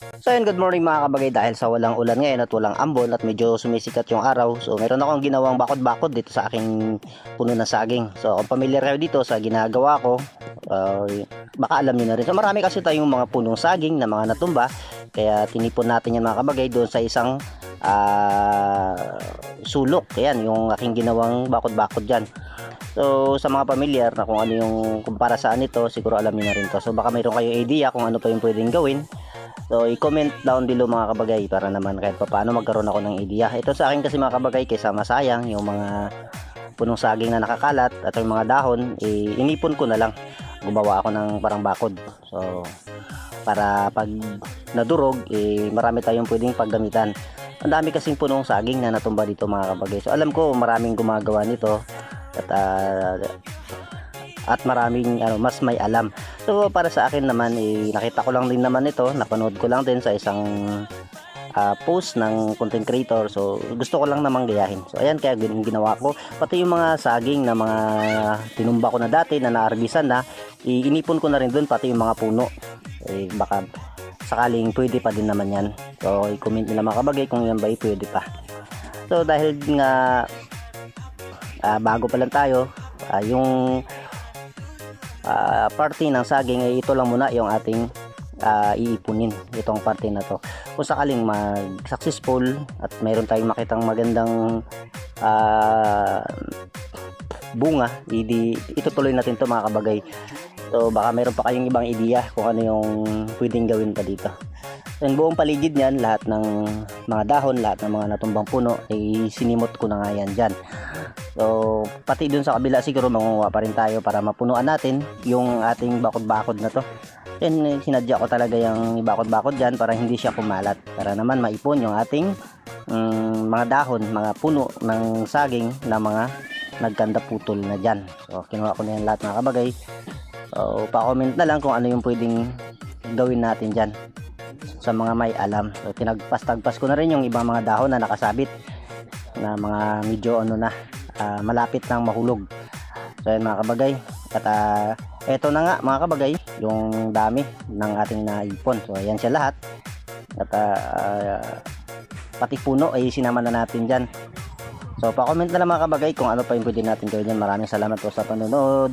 So yun, good morning mga kabagay. Dahil sa walang ulan ngayon at walang ambon at medyo sumisikat yung araw, so meron akong ginawang bakod-bakod dito sa aking puno ng saging. So kung familiar kayo dito sa ginagawa ko, uh, baka alam niyo na rin. So marami kasi tayong mga punong saging na mga natumba, kaya tinipon natin yan mga kabagay doon sa isang sulok. Ayan yung aking ginawang bakod-bakod dyan. So sa mga familiar na kung ano yung kumpara saan ito, siguro alam niyo na rin to. So baka mayroon kayo idea kung ano pa yung pwedeng gawin. So, i-comment down below mga kabagay para naman kahit pa paano magkaroon ako ng idea. Ito sa akin kasi mga kabagay, kaysa masayang yung mga punong saging na nakakalat at yung mga dahon, inipon ko na lang. Gumawa ako ng parang bakod. So, para pag nadurog, marami tayong pwedeng paggamitan. Ang dami kasing punong saging na natumba dito mga kabagay. So, alam ko maraming gumagawa nito at maraming mas may alam. So para sa akin naman, nakita ko lang din naman ito, napanood ko lang din sa isang post ng content creator. So gusto ko lang namang gayahin. So ayan, kaya ginawa ko. Pati yung mga saging na mga tinumba ko na dati na naarbisan na, inipon ko na rin dun, pati yung mga puno. Baka sakaling pwede pa din naman yan. So i-comment nila mga kabagay kung yan ba pwede pa. So dahil nga bago pa lang tayo, yung parte ng saging ay ito lang muna yung ating iipunin, itong parte na to. Kung sakaling mag successful at mayroon tayong makitang magandang bunga, itutuloy natin to mga kabagay. So baka mayroon pa kayong ibang ideya kung ano yung pwedeng gawin pa dito. So, yung buong paligid niyan, lahat ng mga dahon, lahat ng mga natumbang puno ay sinimot ko na nga yan dyan. So pati dun sa kabila siguro mangunguha pa rin tayo para mapunuan natin yung ating bakod-bakod na to. Then sinadya ko talaga yung bakod-bakod dyan para hindi siya kumalat, para naman maipon yung ating mga dahon, mga puno ng saging na mga nagkanda putol na dyan. So kinuha ko na yan lahat mga kabagay. So pa-comment na lang kung ano yung pwedeng gawin natin dyan sa mga may alam. So tinagpas-tagpas ko na rin yung ibang mga dahon na nakasabit na mga medyo malapit nang mahulog. So yan mga kabagay, at eto na nga mga kabagay yung dami ng ating naipon. So ayan siya lahat, at pati puno ay sinama na natin dyan. So pa-comment na lang mga kabagay kung ano pa yung pwede natin gawin dyan. Maraming salamat po sa panonood.